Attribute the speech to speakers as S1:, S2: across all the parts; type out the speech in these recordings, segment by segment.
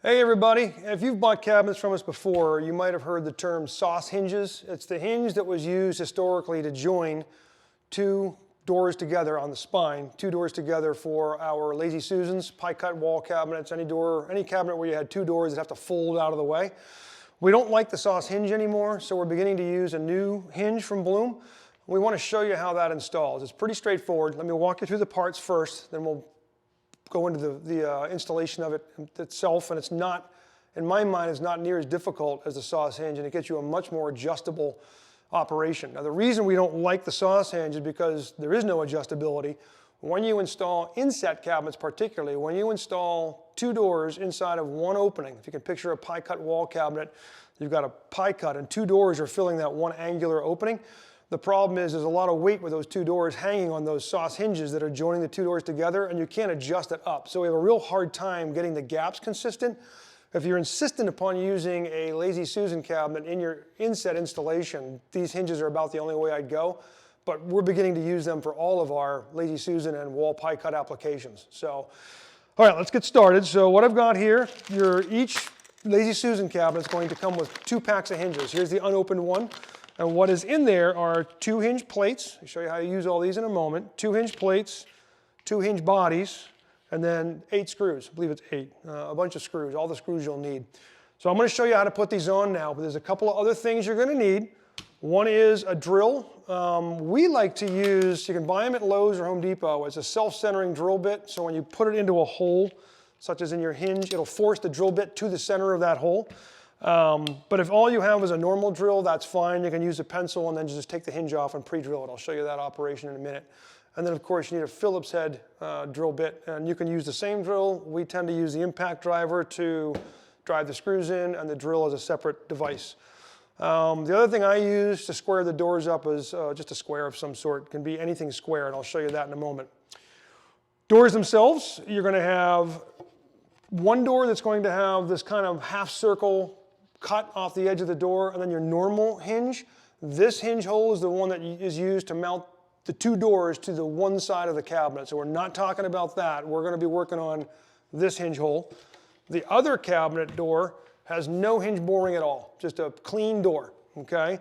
S1: Hey everybody, if you've bought cabinets from us before, you might have heard the term sauce hinges. It's the hinge that was used historically to join two doors together on the spine, two doors together for our Lazy Susans, pie cut wall cabinets, any cabinet where you had two doors that have to fold out of the way. We don't like the sauce hinge anymore, so we're beginning to use a new hinge from Bloom. We want to show you how that installs. It's pretty straightforward. Let me walk you through the parts first, then we'll go into the installation of it itself, and it's not, in my mind, it's not near as difficult as the sauce hinge, and it gets you a much more adjustable operation. Now, the reason we don't like the sauce hinge is because there is no adjustability. When you install inset cabinets particularly, when you install two doors inside of one opening, if you can picture a pie cut wall cabinet, you've got a pie cut and two doors are filling that one angular opening. The problem is there's a lot of weight with those two doors hanging on those sauce hinges that are joining the two doors together, and you can't adjust it up. So we have a real hard time getting the gaps consistent. If you're insistent upon using a Lazy Susan cabinet in your inset installation, these hinges are about the only way I'd go. But we're beginning to use them for all of our Lazy Susan and wall pie cut applications. So, all right, let's get started. So what I've got here, each Lazy Susan cabinet is going to come with 2 packs of hinges. Here's the unopened one. And what is in there are 2 hinge plates. I'll show you how to use all these in a moment. 2 hinge plates, 2 hinge bodies, and then 8 screws. I believe it's 8. A bunch of screws, all the screws you'll need. So I'm going to show you how to put these on now, but there's a couple of other things you're going to need. One is a drill. We like to use, you can buy them at Lowe's or Home Depot. It's a self-centering drill bit, so when you put it into a hole, such as in your hinge, it'll force the drill bit to the center of that hole. But if all you have is a normal drill, that's fine. You can use a pencil and then just take the hinge off and pre-drill it. I'll show you that operation in a minute. And then of course you need a Phillips head drill bit, and you can use the same drill. We tend to use the impact driver to drive the screws in, and the drill is a separate device. The other thing I use to square the doors up is just a square of some sort. It can be anything square, and I'll show you that in a moment. Doors themselves, you're going to have one door that's going to have this kind of half circle cut off the edge of the door, and then your normal hinge. This hinge hole is the one that is used to mount the 2 doors to the one side of the cabinet. So we're not talking about that. We're going to be working on this hinge hole. The other cabinet door has no hinge boring at all, just a clean door, okay?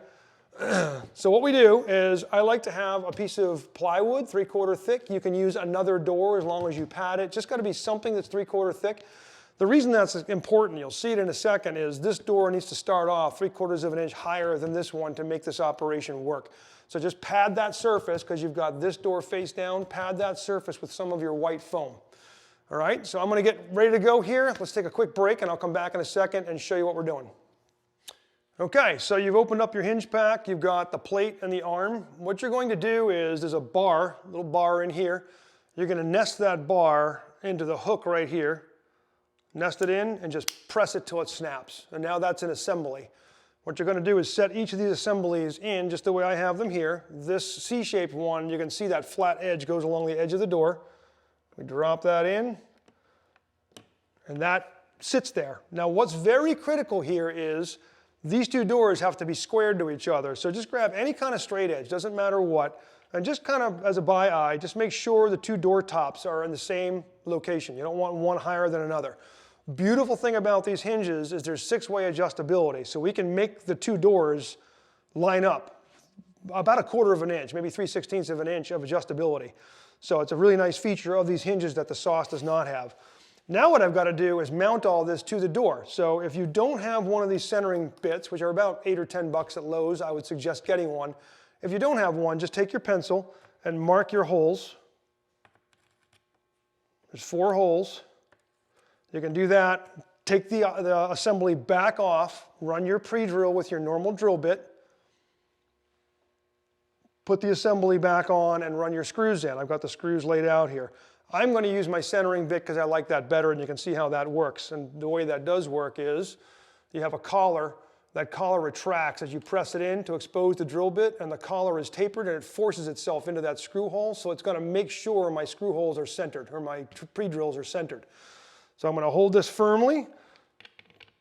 S1: So what we do is I like to have a piece of plywood, 3/4 thick. You can use another door as long as you pad it. Just got to be something that's 3/4 thick. The reason that's important, you'll see it in a second, is this door needs to start off 3/4 of an inch higher than this one to make this operation work. So just pad that surface, because you've got this door face down, pad that surface with some of your white foam. All right, so I'm going to get ready to go here. Let's take a quick break, and I'll come back in a second and show you what we're doing. Okay, so you've opened up your hinge pack. You've got the plate and the arm. What you're going to do is there's a bar, little bar in here. You're going to nest that bar into the hook right here. Nest it in and just press it till it snaps. And now that's an assembly. What you're going to do is set each of these assemblies in just the way I have them here. This C-shaped one, you can see that flat edge goes along the edge of the door. We drop that in, and that sits there. Now what's very critical here is these 2 doors have to be squared to each other. So just grab any kind of straight edge, doesn't matter what, and just kind of as a by eye, just make sure the 2 door tops are in the same location. You don't want one higher than another. Beautiful thing about these hinges is there's 6-way adjustability, so we can make the 2 doors line up about 1/4 of an inch, maybe 3/16 of an inch of adjustability. So it's a really nice feature of these hinges that the sauce does not have. Now what I've got to do is mount all this to the door. So if you don't have one of these centering bits, which are about $8 or $10 at Lowe's, I would suggest getting one. If you don't have one, just take your pencil and mark your holes. There's 4 holes. You can do that, take the assembly back off, run your pre-drill with your normal drill bit, put the assembly back on and run your screws in. I've got the screws laid out here. I'm going to use my centering bit because I like that better, and you can see how that works. And the way that does work is you have a collar. That collar retracts as you press it in to expose the drill bit, and the collar is tapered and it forces itself into that screw hole, so it's going to make sure my screw holes are centered, or my pre-drills are centered. So I'm going to hold this firmly,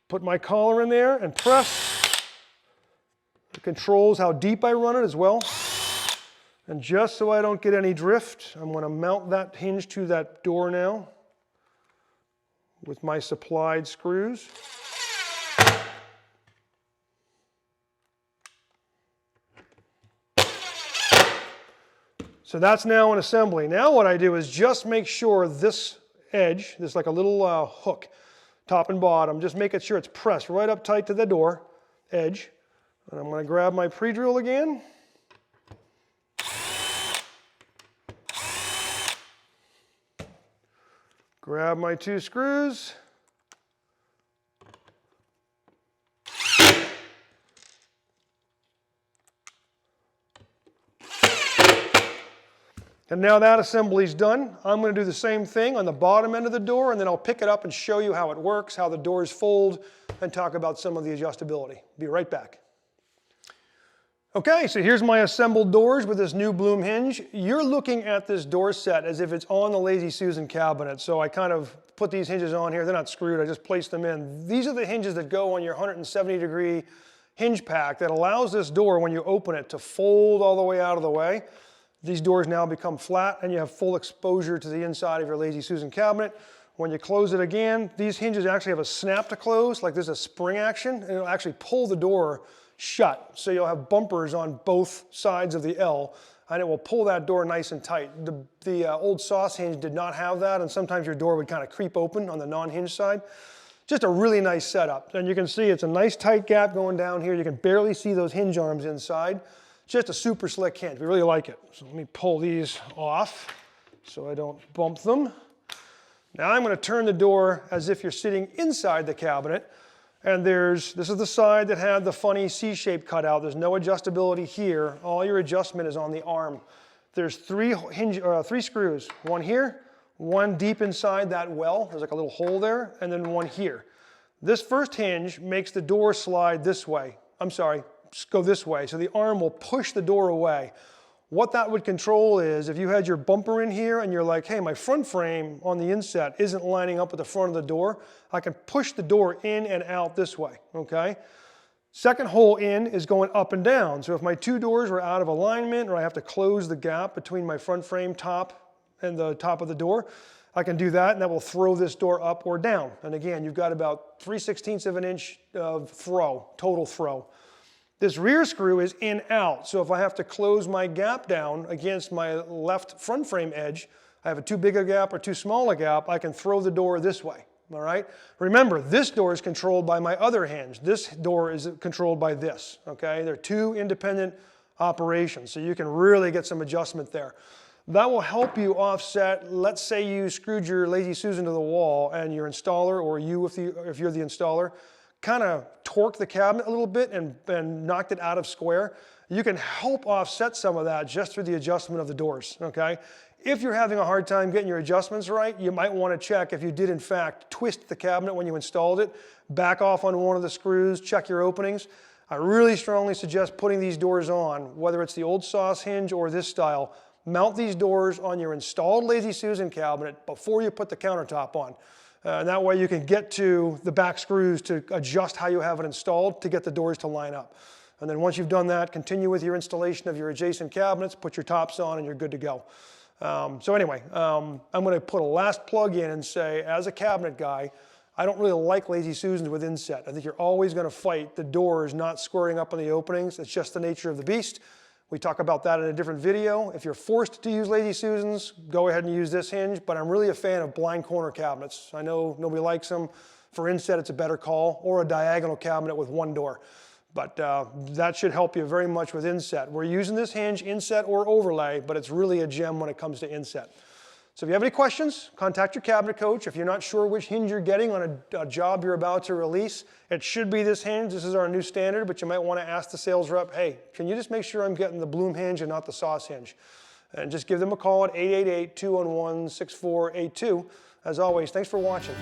S1: put my collar in there and press. It controls how deep I run it as well. And just so I don't get any drift, I'm going to mount that hinge to that door now. with my supplied screws. So that's now an assembly. Now what I do is just make sure this edge, there's like a little hook, top and bottom, just making sure it's pressed right up tight to the door edge. And I'm going to grab my pre-drill again. Grab my 2 screws. And now that assembly's done, I'm going to do the same thing on the bottom end of the door, and then I'll pick it up and show you how it works, how the doors fold, and talk about some of the adjustability. Be right back. Okay, so here's my assembled doors with this new Bloom hinge. You're looking at this door set as if it's on the Lazy Susan cabinet. So I kind of put these hinges on here. They're not screwed, I just placed them in. These are the hinges that go on your 170-degree hinge pack that allows this door, when you open it, to fold all the way out of the way. These doors now become flat and you have full exposure to the inside of your Lazy Susan cabinet. When you close it again, these hinges actually have a snap to close, like there's a spring action, and it'll actually pull the door shut. So you'll have bumpers on both sides of the L, and it will pull that door nice and tight. The old sauce hinge did not have that, and sometimes your door would kind of creep open on the non-hinge side. Just a really nice setup. And you can see it's a nice tight gap going down here. You can barely see those hinge arms inside. Just a super slick hinge. We really like it. So let me pull these off so I don't bump them. Now I'm going to turn the door as if you're sitting inside the cabinet. And this is the side that had the funny C-shape cutout. There's no adjustability here. All your adjustment is on the arm. There's 3 screws. One here, one deep inside that well. There's like a little hole there, and then one here. This first hinge makes the door slide this way. I'm sorry, go this way. So the arm will push the door away. What that would control is if you had your bumper in here and you're like, hey, my front frame on the inset isn't lining up with the front of the door, I can push the door in and out this way, okay? Second hole in is going up and down. So if my 2 doors were out of alignment or I have to close the gap between my front frame top and the top of the door, I can do that, and that will throw this door up or down. And again, you've got about 3/16 of an inch of throw, total throw. This rear screw is in out, so if I have to close my gap down against my left front frame edge, I have a too big a gap or too small a gap, I can throw the door this way, all right? Remember, this door is controlled by my other hinge. This door is controlled by this, okay? They're 2 independent operations, so you can really get some adjustment there. That will help you offset, let's say you screwed your Lazy Susan to the wall and your installer, or you if you're the installer, kind of torqued the cabinet a little bit and knocked it out of square. You can help offset some of that just through the adjustment of the doors, okay? If you're having a hard time getting your adjustments right, you might want to check if you did in fact twist the cabinet when you installed it, back off on one of the screws, check your openings. I really strongly suggest putting these doors on, whether it's the old sauce hinge or this style. Mount these doors on your installed Lazy Susan cabinet before you put the countertop on. And that way you can get to the back screws to adjust how you have it installed to get the doors to line up. And then once you've done that, continue with your installation of your adjacent cabinets, put your tops on, and you're good to go. So anyway, I'm going to put a last plug in and say, as a cabinet guy, I don't really like Lazy Susans with inset. I think you're always going to fight the doors not squaring up on the openings. It's just the nature of the beast. We talk about that in a different video. If you're forced to use Lazy Susans, go ahead and use this hinge, but I'm really a fan of blind corner cabinets. I know nobody likes them. For inset, it's a better call, or a diagonal cabinet with 1 door. But that should help you very much with inset. We're using this hinge, inset or overlay, but it's really a gem when it comes to inset. So if you have any questions, contact your cabinet coach. If you're not sure which hinge you're getting on a job you're about to release, it should be this hinge. This is our new standard, but you might want to ask the sales rep, hey, can you just make sure I'm getting the Bloom hinge and not the sauce hinge? And just give them a call at 888-211-6482. As always, thanks for watching.